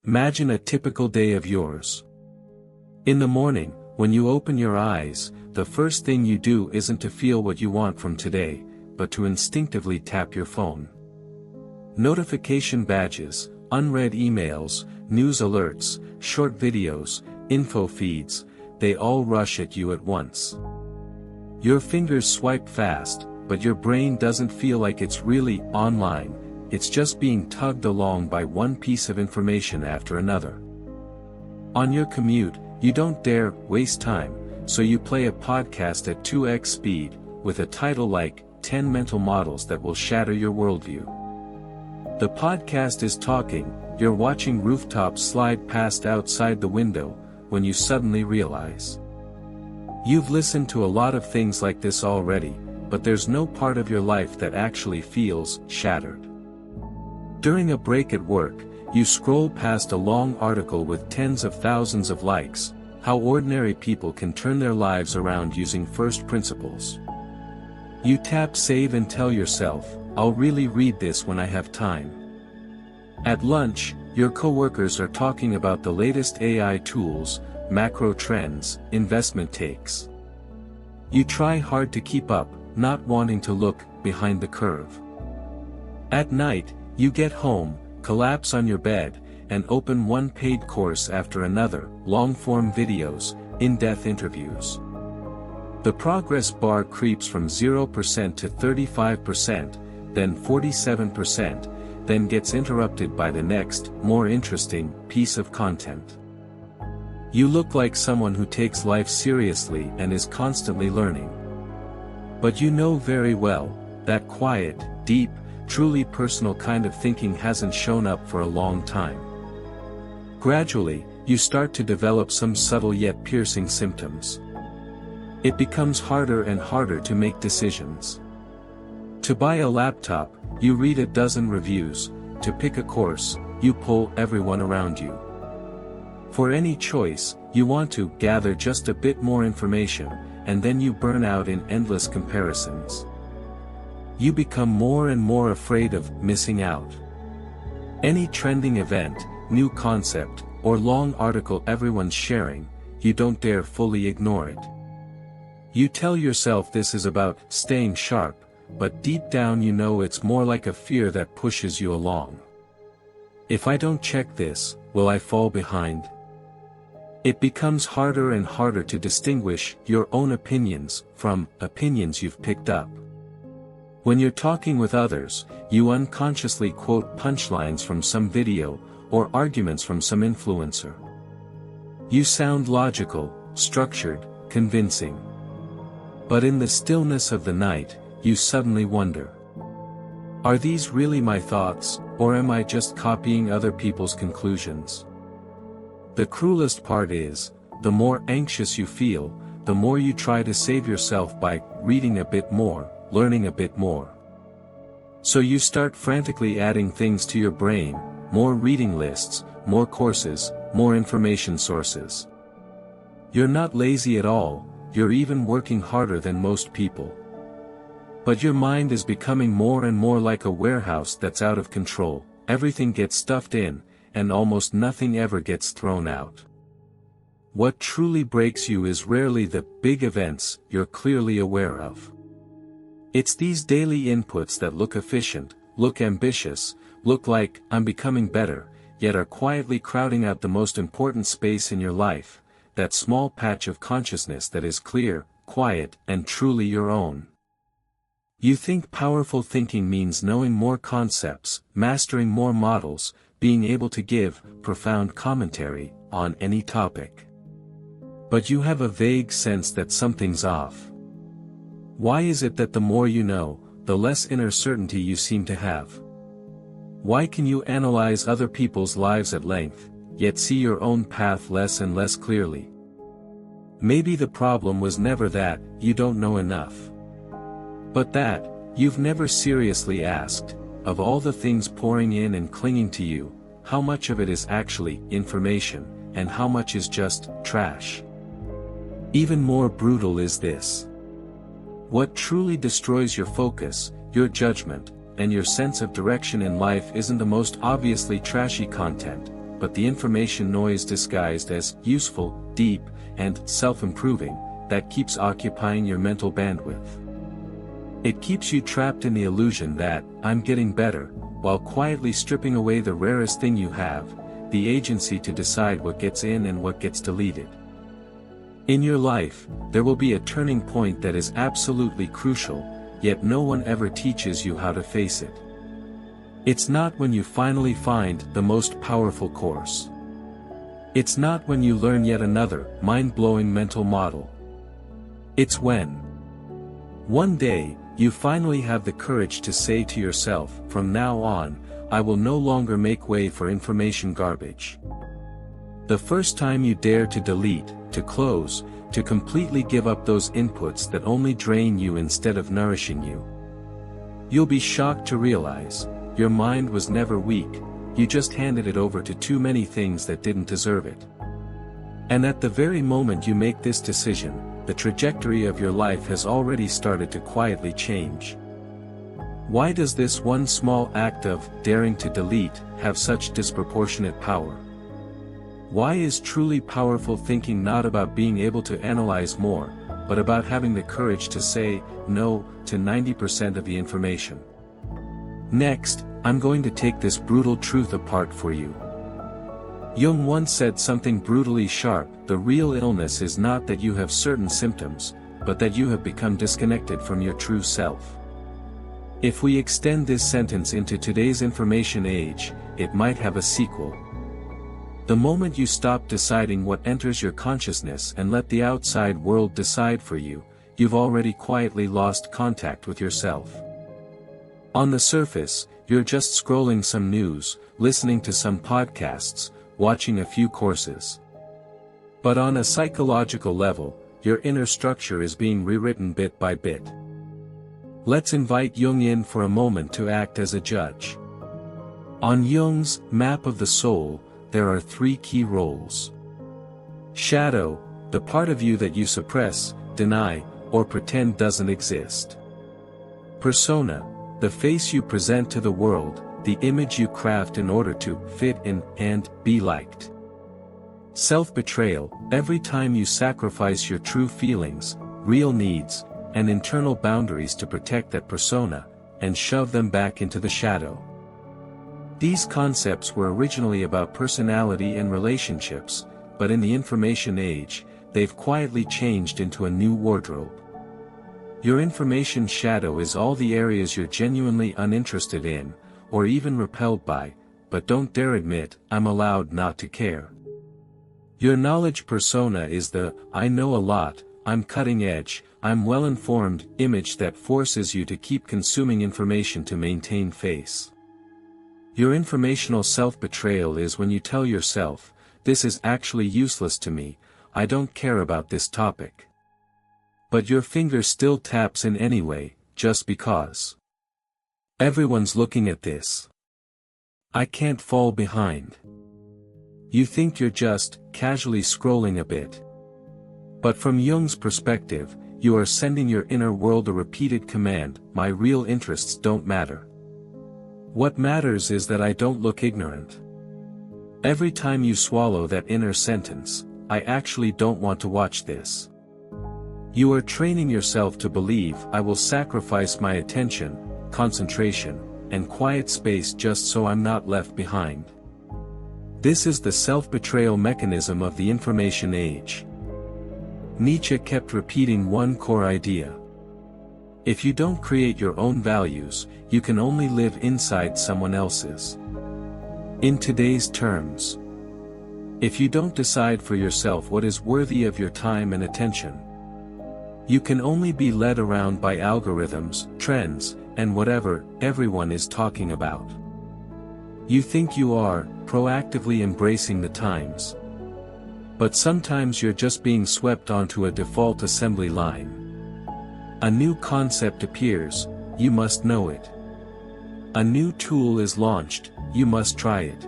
Imagine a typical day of yours. In the morning, when you open your eyes, the first thing you do isn't to feel what you want from today, but to instinctively tap your phone. Notification badges, unread emails, news alerts, short videos, info feeds, they all rush at you at once. Your fingers swipe fast, but your brain doesn't feel like it's really online, it's just being tugged along by one piece of information after another. On your commute, you don't dare waste time, so you play a podcast at 2x speed, with a title like 10 Mental Models That Will Shatter Your Worldview. The podcast is talking, you're watching rooftops slide past outside the window, when you suddenly realize. You've listened to a lot of things like this already, but there's no part of your life that actually feels shattered. During a break at work, you scroll past a long article with tens of thousands of likes, how ordinary people can turn their lives around using first principles. You tap save and tell yourself, I'll really read this when I have time. At lunch, your coworkers are talking about the latest AI tools, macro trends, investment takes. You try hard to keep up, not wanting to look behind the curve. At night, you get home, collapse on your bed, and open one paid course after another, long-form videos, in-depth interviews. The progress bar creeps from 0% to 35%, then 47%, then gets interrupted by the next, more interesting, piece of content. You look like someone who takes life seriously and is constantly learning. But you know very well, that quiet, deep, truly personal kind of thinking hasn't shown up for a long time. Gradually, you start to develop some subtle yet piercing symptoms. It becomes harder and harder to make decisions. To buy a laptop, you read a dozen reviews, to pick a course, you pull everyone around you. For any choice, you want to gather just a bit more information, and then you burn out in endless comparisons. You become more and more afraid of missing out. Any trending event, new concept, or long article everyone's sharing, you don't dare fully ignore it. You tell yourself this is about staying sharp, but deep down you know it's more like a fear that pushes you along. If I don't check this, will I fall behind? It becomes harder and harder to distinguish your own opinions from opinions you've picked up. When you're talking with others, you unconsciously quote punchlines from some video, or arguments from some influencer. You sound logical, structured, convincing. But in the stillness of the night, you suddenly wonder. Are these really my thoughts, or am I just copying other people's conclusions? The cruelest part is, the more anxious you feel, the more you try to save yourself by reading a bit more, learning a bit more. So you start frantically adding things to your brain, more reading lists, more courses, more information sources. You're not lazy at all, you're even working harder than most people. But your mind is becoming more and more like a warehouse that's out of control, everything gets stuffed in, and almost nothing ever gets thrown out. What truly breaks you is rarely the big events you're clearly aware of. It's these daily inputs that look efficient, look ambitious, look like I'm becoming better, yet are quietly crowding out the most important space in your life, that small patch of consciousness that is clear, quiet, and truly your own. You think powerful thinking means knowing more concepts, mastering more models, being able to give profound commentary on any topic. But you have a vague sense that something's off. Why is it that the more you know, the less inner certainty you seem to have? Why can you analyze other people's lives at length, yet see your own path less and less clearly? Maybe the problem was never that you don't know enough, but that you've never seriously asked, of all the things pouring in and clinging to you, how much of it is actually information, and how much is just trash? Even more brutal is this. What truly destroys your focus, your judgment, and your sense of direction in life isn't the most obviously trashy content, but the information noise disguised as useful, deep, and self-improving, that keeps occupying your mental bandwidth. It keeps you trapped in the illusion that, I'm getting better, while quietly stripping away the rarest thing you have, the agency to decide what gets in and what gets deleted. In your life, there will be a turning point that is absolutely crucial, yet no one ever teaches you how to face it. It's not when you finally find the most powerful course. It's not when you learn yet another mind-blowing mental model. It's when one day, you finally have the courage to say to yourself, from now on, I will no longer make way for information garbage. The first time you dare to delete, to close, to completely give up those inputs that only drain you instead of nourishing you. You'll be shocked to realize, your mind was never weak, you just handed it over to too many things that didn't deserve it. And at the very moment you make this decision, the trajectory of your life has already started to quietly change. Why does this one small act of daring to delete have such disproportionate power? Why is truly powerful thinking not about being able to analyze more, but about having the courage to say no to 90% of the information? Next, I'm going to take this brutal truth apart for you. Jung once said something brutally sharp: the real illness is not that you have certain symptoms, but that you have become disconnected from your true self. If we extend this sentence into today's information age, it might have a sequel. The moment you stop deciding what enters your consciousness and let the outside world decide for you, you've already quietly lost contact with yourself. On the surface, you're just scrolling some news, listening to some podcasts, watching a few courses. But on a psychological level, your inner structure is being rewritten bit by bit. Let's invite Jung in for a moment to act as a judge. On Jung's map of the soul, there are 3 key roles. Shadow, the part of you that you suppress, deny, or pretend doesn't exist. Persona, the face you present to the world, the image you craft in order to fit in and be liked. Self-betrayal, every time you sacrifice your true feelings, real needs, and internal boundaries to protect that persona, and shove them back into the shadow. These concepts were originally about personality and relationships, but in the information age, they've quietly changed into a new wardrobe. Your information shadow is all the areas you're genuinely uninterested in, or even repelled by, but don't dare admit, I'm allowed not to care. Your knowledge persona is the, I know a lot, I'm cutting edge, I'm well informed image that forces you to keep consuming information to maintain face. Your informational self-betrayal is when you tell yourself, this is actually useless to me, I don't care about this topic. But your finger still taps in anyway, just because. Everyone's looking at this. I can't fall behind. You think you're just casually scrolling a bit. But from Jung's perspective, you are sending your inner world a repeated command: my real interests don't matter. What matters is that I don't look ignorant. Every time you swallow that inner sentence, I actually don't want to watch this. You are training yourself to believe, I will sacrifice my attention, concentration, and quiet space just so I'm not left behind. This is the self-betrayal mechanism of the information age. Nietzsche kept repeating one core idea. If you don't create your own values, you can only live inside someone else's. In today's terms, if you don't decide for yourself what is worthy of your time and attention, you can only be led around by algorithms, trends, and whatever everyone is talking about. You think you are proactively embracing the times. But sometimes you're just being swept onto a default assembly line. A new concept appears, you must know it. A new tool is launched, you must try it.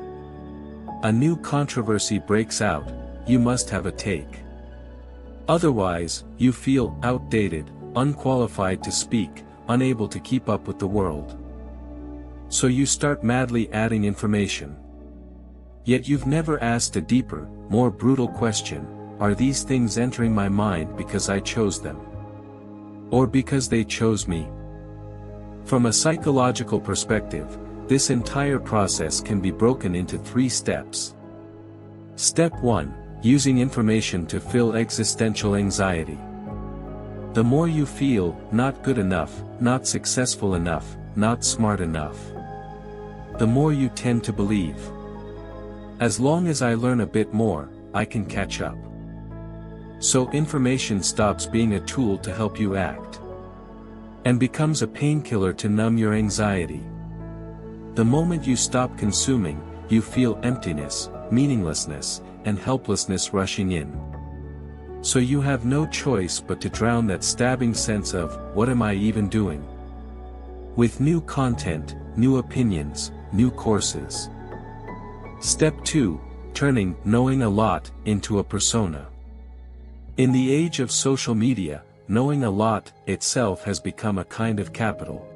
A new controversy breaks out, you must have a take. Otherwise, you feel outdated, unqualified to speak, unable to keep up with the world. So you start madly adding information. Yet you've never asked a deeper, more brutal question: are these things entering my mind because I chose them? Or because they chose me? From a psychological perspective, this entire process can be broken into 3 steps. Step 1. Using information to fill existential anxiety. The more you feel, not good enough, not successful enough, not smart enough, the more you tend to believe, as long as I learn a bit more, I can catch up. So information stops being a tool to help you act, and becomes a painkiller to numb your anxiety. The moment you stop consuming, you feel emptiness, meaninglessness, and helplessness rushing in. So you have no choice but to drown that stabbing sense of, what am I even doing? With new content, new opinions, new courses. Step 2. Turning knowing a lot into a persona. In the age of social media, knowing a lot itself has become a kind of capital.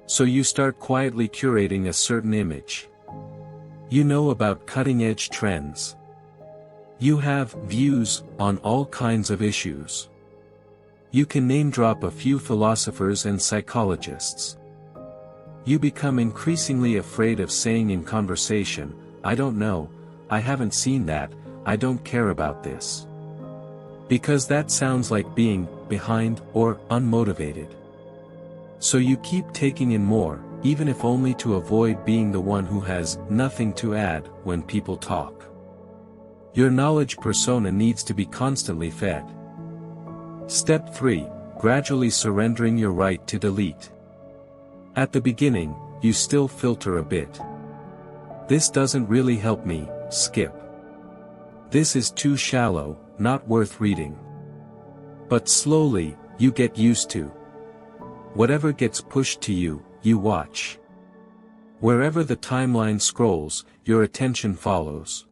So you start quietly curating a certain image. You know about cutting-edge trends. You have views on all kinds of issues. You can name-drop a few philosophers and psychologists. You become increasingly afraid of saying in conversation, I don't know, I haven't seen that, I don't care about this. Because that sounds like being behind or unmotivated. So you keep taking in more, even if only to avoid being the one who has nothing to add when people talk. Your knowledge persona needs to be constantly fed. Step 3. Gradually surrendering your right to delete. At the beginning, you still filter a bit. This doesn't really help me, skip. This is too shallow, not worth reading. But slowly, you get used to. Whatever gets pushed to you, you watch. Wherever the timeline scrolls, your attention follows.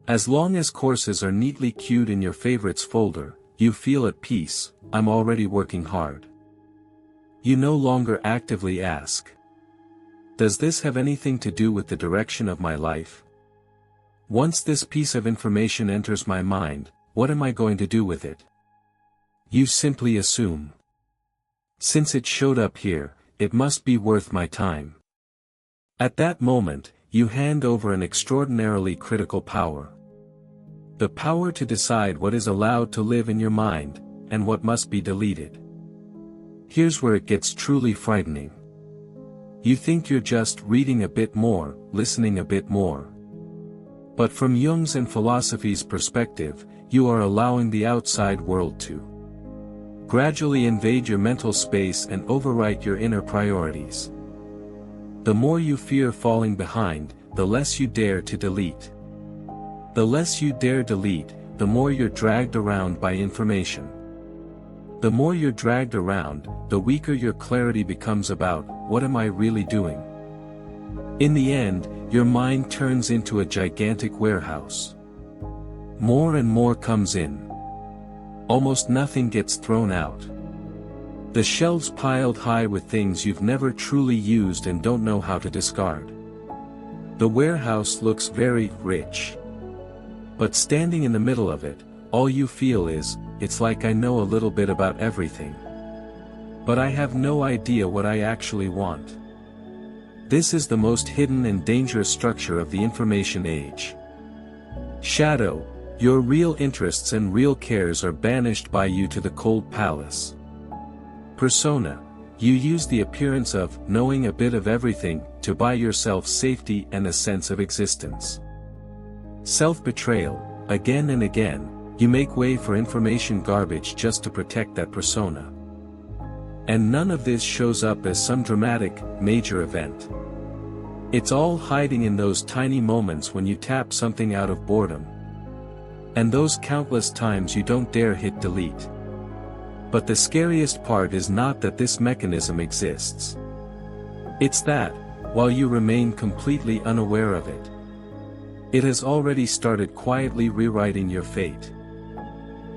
As long as courses are neatly queued in your favorites folder, you feel at peace, I'm already working hard. You no longer actively ask, does this have anything to do with the direction of my life? Once this piece of information enters my mind, what am I going to do with it? You simply assume. Since it showed up here, it must be worth my time. At that moment, you hand over an extraordinarily critical power. The power to decide what is allowed to live in your mind, and what must be deleted. Here's where it gets truly frightening. You think you're just reading a bit more, listening a bit more. But from Jung's and philosophy's perspective, you are allowing the outside world to gradually invade your mental space and overwrite your inner priorities. The more you fear falling behind, the less you dare to delete. The less you dare delete, the more you're dragged around by information. The more you're dragged around, the weaker your clarity becomes about, what am I really doing? In the end, your mind turns into a gigantic warehouse. More and more comes in. Almost nothing gets thrown out. The shelves piled high with things you've never truly used and don't know how to discard. The warehouse looks very rich. But standing in the middle of it, all you feel is, it's like I know a little bit about everything. But I have no idea what I actually want. This is the most hidden and dangerous structure of the information age. Shadow, your real interests and real cares are banished by you to the cold palace. Persona, you use the appearance of knowing a bit of everything to buy yourself safety and a sense of existence. Self-betrayal, again and again, you make way for information garbage just to protect that persona. And none of this shows up as some dramatic, major event. It's all hiding in those tiny moments when you tap something out of boredom. And those countless times you don't dare hit delete. But the scariest part is not that this mechanism exists. It's that, while you remain completely unaware of it, it has already started quietly rewriting your fate.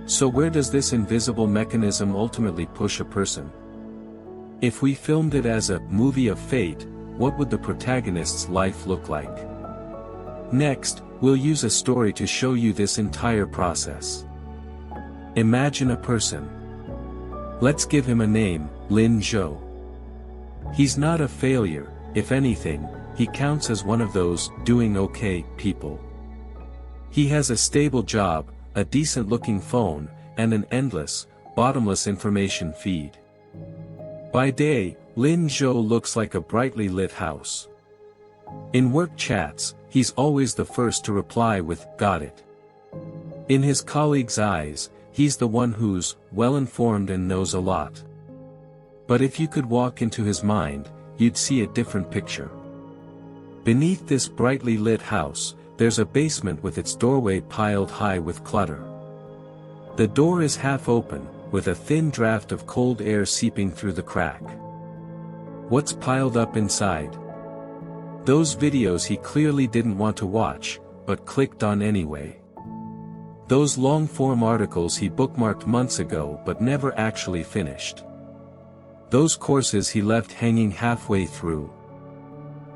So where does this invisible mechanism ultimately push a person? If we filmed it as a movie of fate, what would the protagonist's life look like? Next, we'll use a story to show you this entire process. Imagine a person. Let's give him a name, Lin Zhou. He's not a failure, if anything, he counts as one of those doing okay people. He has a stable job, a decent-looking phone, and an endless, bottomless information feed. By day, Lin Zhou looks like a brightly lit house. In work chats, he's always the first to reply with, "Got it." In his colleagues' eyes, he's the one who's well-informed and knows a lot. But if you could walk into his mind, you'd see a different picture. Beneath this brightly lit house, there's a basement with its doorway piled high with clutter. The door is half open, with a thin draft of cold air seeping through the crack. What's piled up inside? Those videos he clearly didn't want to watch, but clicked on anyway. Those long-form articles he bookmarked months ago but never actually finished. Those courses he left hanging halfway through.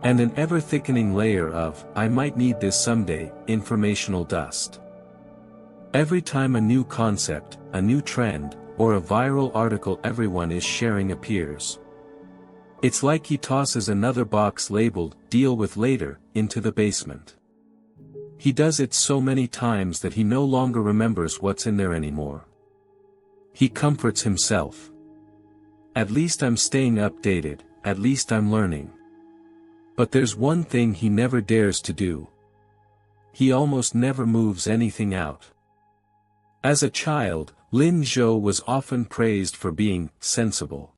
And an ever-thickening layer of, "I might need this someday," informational dust. Every time a new concept, a new trend, or a viral article everyone is sharing appears, it's like he tosses another box labeled, "Deal with later," into the basement. He does it so many times that he no longer remembers what's in there anymore. He comforts himself. At least I'm staying updated, at least I'm learning. But there's one thing he never dares to do. He almost never moves anything out. As a child, Lin Zhou was often praised for being sensible.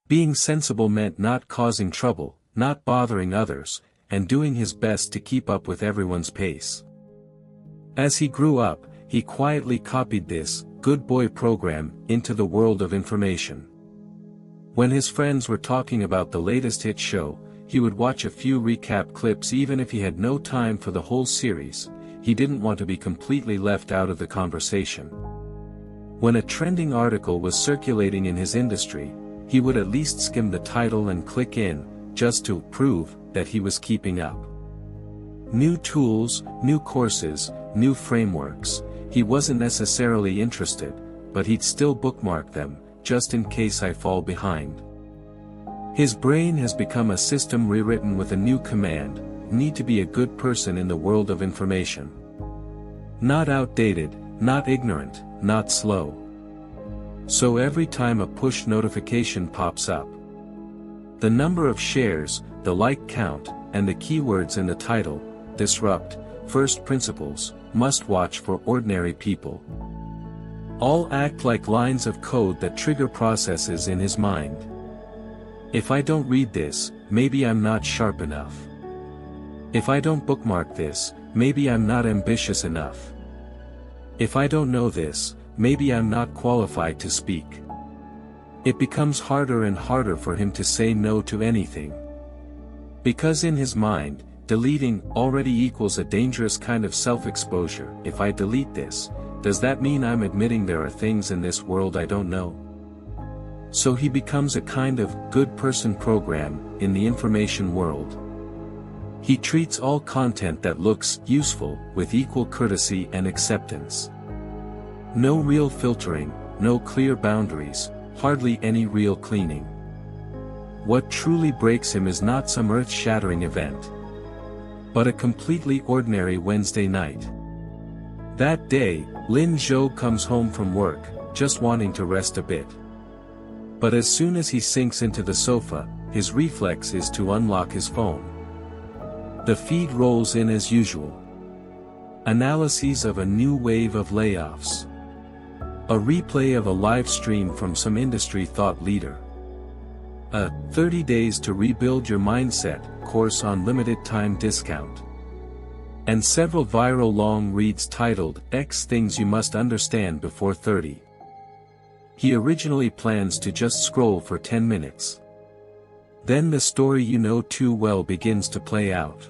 Being sensible meant not causing trouble, not bothering others, and doing his best to keep up with everyone's pace. As he grew up, he quietly copied this good boy program into the world of information. When his friends were talking about the latest hit show, he would watch a few recap clips even if he had no time for the whole series. He didn't want to be completely left out of the conversation. When a trending article was circulating in his industry, he would at least skim the title and click in, just to prove that he was keeping up. New tools, new courses, new frameworks, he wasn't necessarily interested, but he'd still bookmark them, just in case I fall behind. His brain has become a system rewritten with a new command: need to be a good person in the world of information. Not outdated, not ignorant, not slow. So every time a push notification pops up, the number of shares, the like count, and the keywords in the title, disrupt, first principles, must watch for ordinary people, all act like lines of code that trigger processes in his mind. If I don't read this, maybe I'm not sharp enough. If I don't bookmark this, maybe I'm not ambitious enough. If I don't know this, maybe I'm not qualified to speak. It becomes harder and harder for him to say no to anything. Because in his mind, deleting already equals a dangerous kind of self-exposure. If I delete this, does that mean I'm admitting there are things in this world I don't know? So he becomes a kind of good person program in the information world. He treats all content that looks useful with equal courtesy and acceptance. No real filtering, no clear boundaries, hardly any real cleaning. What truly breaks him is not some earth-shattering event, but a completely ordinary Wednesday night. That day, Lin Zhou comes home from work, just wanting to rest a bit. But as soon as he sinks into the sofa, his reflex is to unlock his phone. The feed rolls in as usual. Analyses of a new wave of layoffs. A replay of a live stream from some industry thought leader. A 30 Days to Rebuild Your Mindset course on limited time discount. And several viral long reads titled X Things You Must Understand Before 30. He originally plans to just scroll for 10 minutes. Then the story you know too well begins to play out.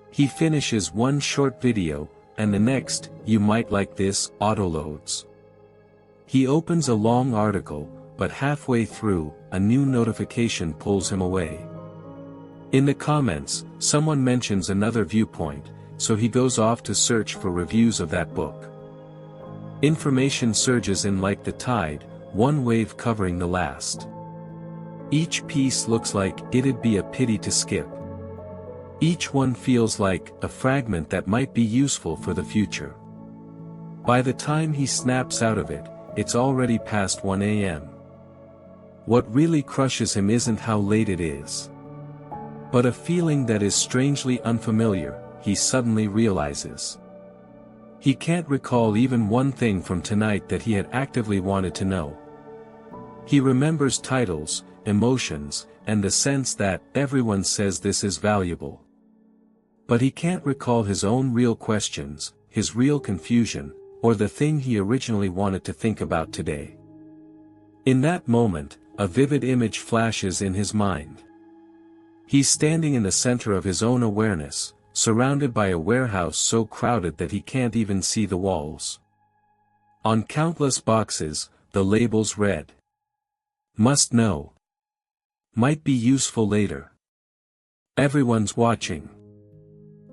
He finishes one short video, and the next, "You might like this," autoloads. He opens a long article, but halfway through, a new notification pulls him away. In the comments, someone mentions another viewpoint, so he goes off to search for reviews of that book. Information surges in like the tide, one wave covering the last. Each piece looks like it'd be a pity to skip. Each one feels like a fragment that might be useful for the future. By the time he snaps out of it, it's already past 1 a.m. What really crushes him isn't how late it is, but a feeling that is strangely unfamiliar. He suddenly realizes he can't recall even one thing from tonight that he had actively wanted to know. He remembers titles, emotions, and the sense that everyone says this is valuable. But he can't recall his own real questions, his real confusion, or the thing he originally wanted to think about today. In that moment, a vivid image flashes in his mind. He's standing in the center of his own awareness, surrounded by a warehouse so crowded that he can't even see the walls. On countless boxes, the labels read, "Must know. Might be useful later. Everyone's watching.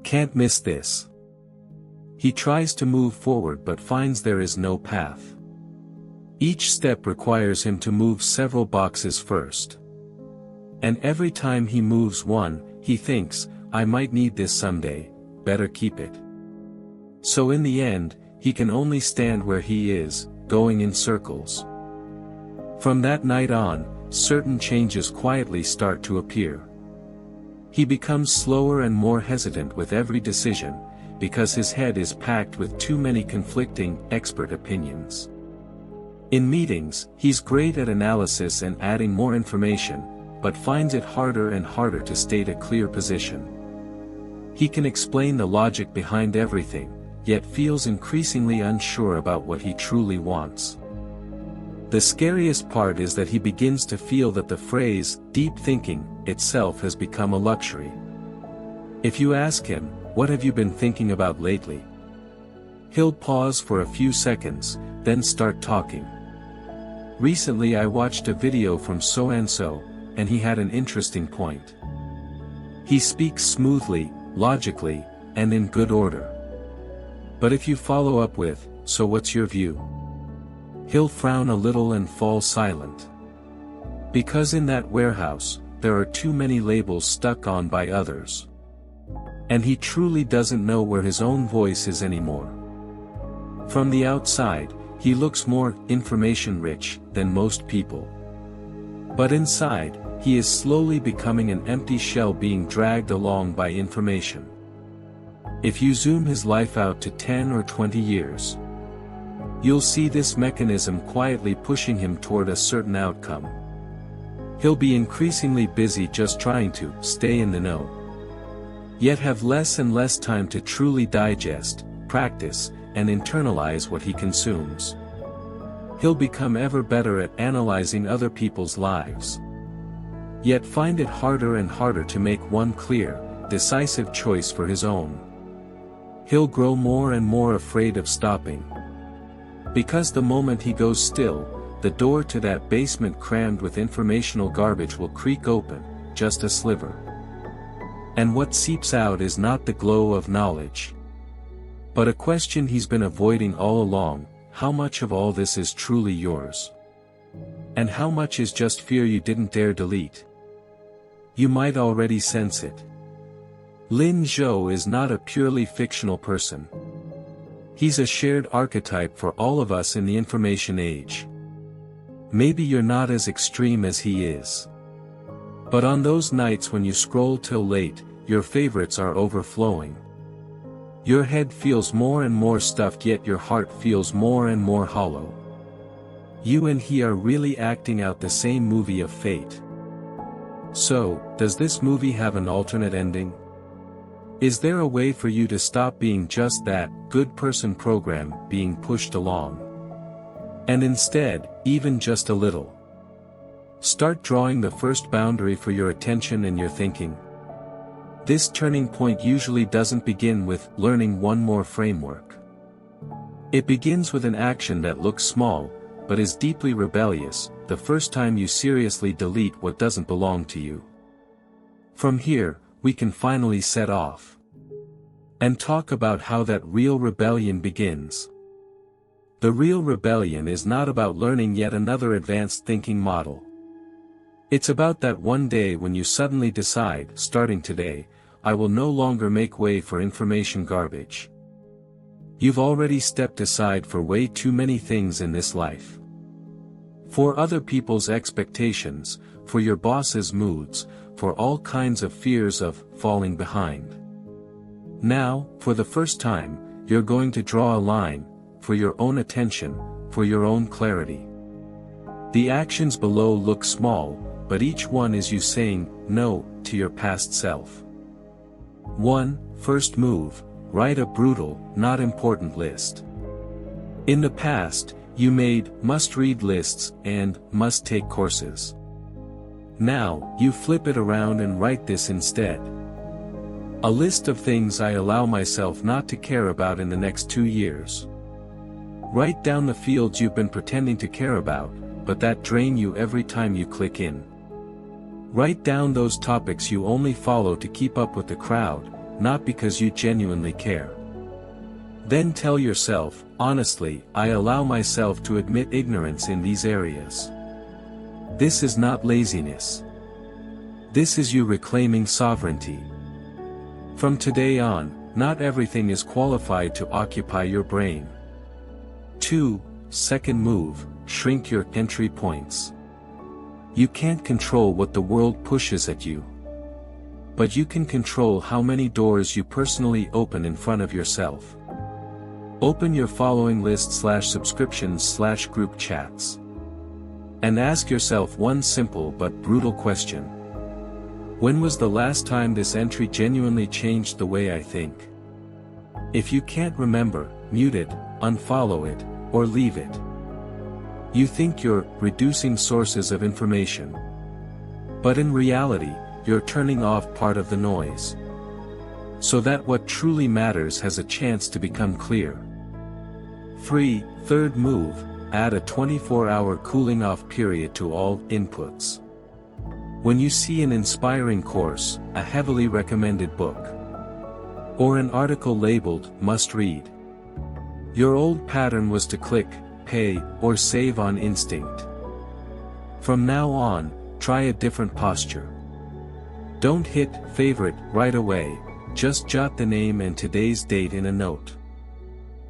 Can't miss this." He tries to move forward but finds there is no path. Each step requires him to move several boxes first. And every time he moves one, he thinks, "I might need this someday, better keep it." So in the end, he can only stand where he is, going in circles. From that night on, certain changes quietly start to appear. He becomes slower and more hesitant with every decision, because his head is packed with too many conflicting, expert opinions. In meetings, he's great at analysis and adding more information, but finds it harder and harder to state a clear position. He can explain the logic behind everything, yet feels increasingly unsure about what he truly wants. The scariest part is that he begins to feel that the phrase, deep thinking, itself has become a luxury. If you ask him, "What have you been thinking about lately?" he'll pause for a few seconds, then start talking. "Recently I watched a video from so-and-so, and he had an interesting point." He speaks smoothly, logically, and in good order. But if you follow up with, "So what's your view?" he'll frown a little and fall silent. Because in that warehouse, there are too many labels stuck on by others. And he truly doesn't know where his own voice is anymore. From the outside, he looks more information-rich than most people. But inside, he is slowly becoming an empty shell being dragged along by information. If you zoom his life out to 10 or 20 years, you'll see this mechanism quietly pushing him toward a certain outcome. He'll be increasingly busy just trying to stay in the know, yet have less and less time to truly digest, practice, and internalize what he consumes. He'll become ever better at analyzing other people's lives, yet find it harder and harder to make one clear, decisive choice for his own. He'll grow more and more afraid of stopping. Because the moment he goes still, the door to that basement crammed with informational garbage will creak open, just a sliver. And what seeps out is not the glow of knowledge, but a question he's been avoiding all along: how much of all this is truly yours? And how much is just fear you didn't dare delete? You might already sense it. Lin Zhou is not a purely fictional person. He's a shared archetype for all of us in the information age. Maybe you're not as extreme as he is. But on those nights when you scroll till late, your favorites are overflowing. Your head feels more and more stuffed, yet your heart feels more and more hollow. You and he are really acting out the same movie of fate. So, does this movie have an alternate ending? Is there a way for you to stop being just that good person program being pushed along? And instead, even just a little, start drawing the first boundary for your attention and your thinking. This turning point usually doesn't begin with learning one more framework. It begins with an action that looks small, but is deeply rebellious, the first time you seriously delete what doesn't belong to you. From here, we can finally set off and talk about how that real rebellion begins. The real rebellion is not about learning yet another advanced thinking model. It's about that one day when you suddenly decide, starting today, I will no longer make way for information garbage. You've already stepped aside for way too many things in this life. For other people's expectations, for your boss's moods, for all kinds of fears of falling behind. Now, for the first time, you're going to draw a line, for your own attention, for your own clarity. The actions below look small, but each one is you saying no to your past self. 1. First move, write a brutal, not important list. In the past, you made must-read lists and must-take courses. Now, you flip it around and write this instead. A list of things I allow myself not to care about in the next 2 years. Write down the fields you've been pretending to care about, but that drain you every time you click in. Write down those topics you only follow to keep up with the crowd, not because you genuinely care. Then tell yourself, honestly, I allow myself to admit ignorance in these areas. This is not laziness. This is you reclaiming sovereignty. From today on, not everything is qualified to occupy your brain. 2. Second move, shrink your entry points. You can't control what the world pushes at you. But you can control how many doors you personally open in front of yourself. Open your following list/subscriptions/group chats. And ask yourself one simple but brutal question. When was the last time this entry genuinely changed the way I think? If you can't remember, mute it, unfollow it, or leave it. You think you're reducing sources of information. But in reality, you're turning off part of the noise. So that what truly matters has a chance to become clear. 3. Third move, add a 24-hour cooling-off period to all inputs. When you see an inspiring course, a heavily recommended book, or an article labeled must read, your old pattern was to click, pay, or save on instinct. From now on, try a different posture. Don't hit favorite right away, just jot the name and today's date in a note.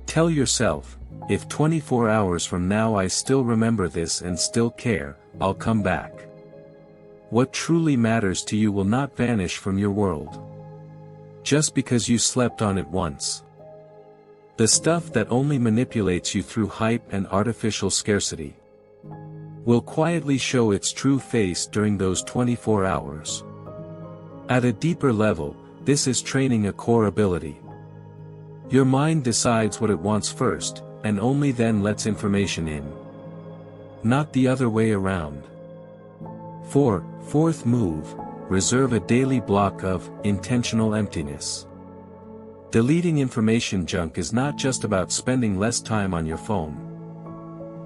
Tell yourself, if 24 hours from now I still remember this and still care, I'll come back. What truly matters to you will not vanish from your world. Just because you slept on it once. The stuff that only manipulates you through hype and artificial scarcity will quietly show its true face during those 24 hours. At a deeper level, this is training a core ability. Your mind decides what it wants first, and only then lets information in. Not the other way around. 4. Fourth move, reserve a daily block of intentional emptiness. Deleting information junk is not just about spending less time on your phone.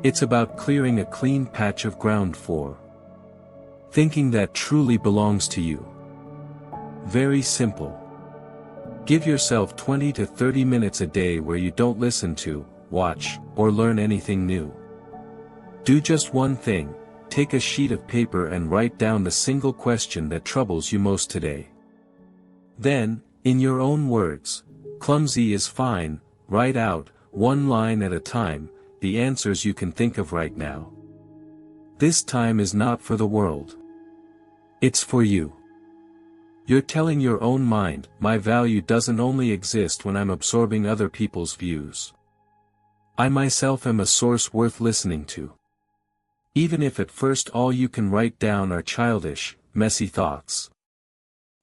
It's about clearing a clean patch of ground for thinking that truly belongs to you. Very simple. Give yourself 20 to 30 minutes a day where you don't listen to, watch, or learn anything new. Do just one thing, take a sheet of paper and write down the single question that troubles you most today. Then, in your own words, clumsy is fine, write out, one line at a time, the answers you can think of right now. This time is not for the world. It's for you. You're telling your own mind, my value doesn't only exist when I'm absorbing other people's views. I myself am a source worth listening to. Even if at first all you can write down are childish, messy thoughts.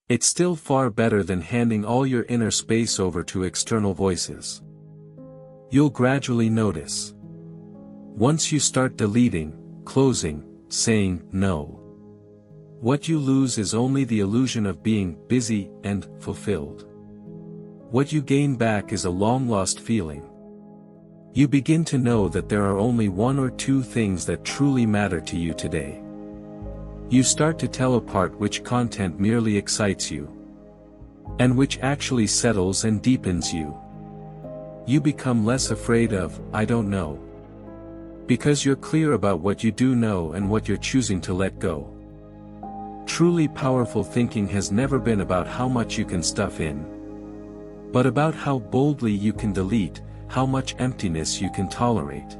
It's still far better than handing all your inner space over to external voices. You'll gradually notice. Once you start deleting, closing, saying no, what you lose is only the illusion of being busy and fulfilled. What you gain back is a long-lost feeling. You begin to know that there are only one or two things that truly matter to you today. You start to tell apart which content merely excites you, and which actually settles and deepens you. You become less afraid of, I don't know, because you're clear about what you do know and what you're choosing to let go. Truly powerful thinking has never been about how much you can stuff in, but about how boldly you can delete, how much emptiness you can tolerate,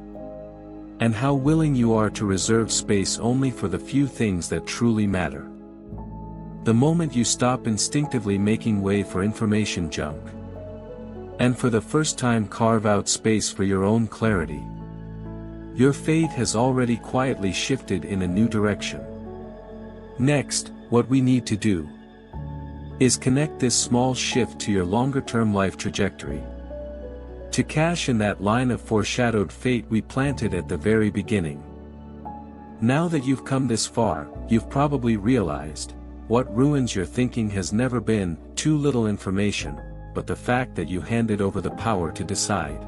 and how willing you are to reserve space only for the few things that truly matter. The moment you stop instinctively making way for information junk, and for the first time carve out space for your own clarity, your fate has already quietly shifted in a new direction. Next, what we need to do is connect this small shift to your longer-term life trajectory, to cash in that line of foreshadowed fate we planted at the very beginning. Now that you've come this far, you've probably realized, what ruins your thinking has never been too little information, but the fact that you handed over the power to decide.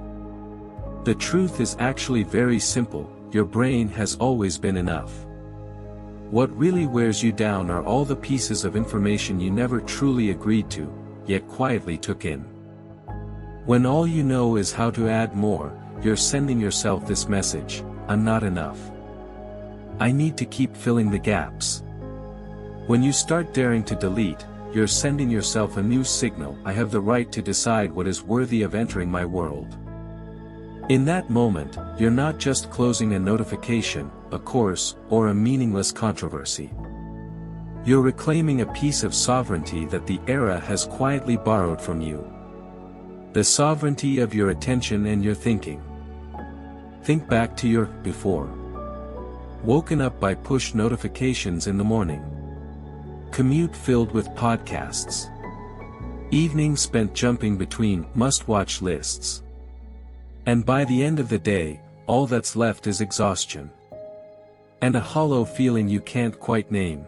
The truth is actually very simple: your brain has always been enough. What really wears you down are all the pieces of information you never truly agreed to, yet quietly took in. When all you know is how to add more, you're sending yourself this message: I'm not enough. I need to keep filling the gaps. When you start daring to delete, you're sending yourself a new signal: I have the right to decide what is worthy of entering my world. In that moment, you're not just closing a notification, a course, or a meaningless controversy. You're reclaiming a piece of sovereignty that the era has quietly borrowed from you. The sovereignty of your attention and your thinking. Think back to your before. Woken up by push notifications in the morning. Commute filled with podcasts. Evening spent jumping between must-watch lists. And by the end of the day, all that's left is exhaustion. And a hollow feeling you can't quite name.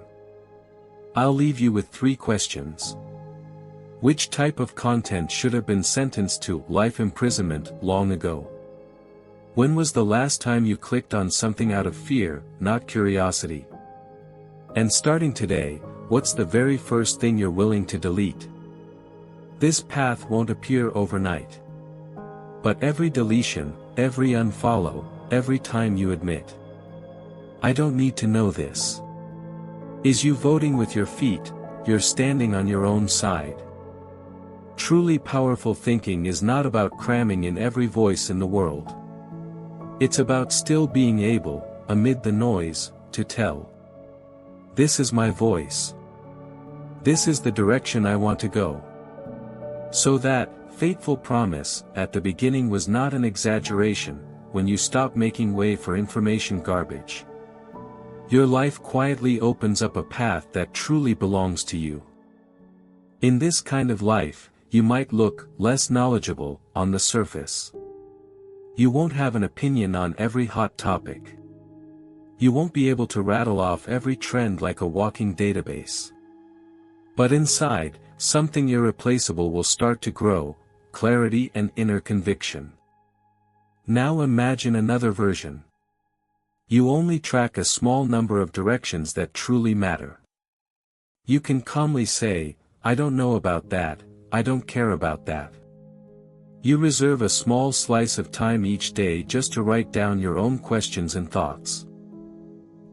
I'll leave you with 3 questions. Which type of content should have been sentenced to life imprisonment long ago? When was the last time you clicked on something out of fear, not curiosity? And starting today, what's the very first thing you're willing to delete? This path won't appear overnight. But every deletion, every unfollow, every time you admit, I don't need to know this, is you voting with your feet. You're standing on your own side. Truly powerful thinking is not about cramming in every voice in the world. It's about still being able, amid the noise, to tell, this is my voice. This is the direction I want to go. So that fateful promise at the beginning was not an exaggeration. When you stop making way for information garbage, your life quietly opens up a path that truly belongs to you. In this kind of life, you might look less knowledgeable on the surface. You won't have an opinion on every hot topic. You won't be able to rattle off every trend like a walking database. But inside, something irreplaceable will start to grow: clarity and inner conviction. Now imagine another version. You only track a small number of directions that truly matter. You can calmly say, I don't know about that, I don't care about that. You reserve a small slice of time each day just to write down your own questions and thoughts.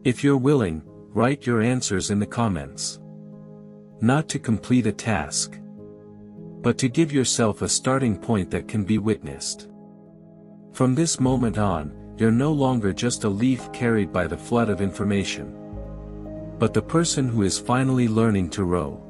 If you're willing, write your answers in the comments. Not to complete a task, but to give yourself a starting point that can be witnessed. From this moment on, you're no longer just a leaf carried by the flood of information, but the person who is finally learning to row.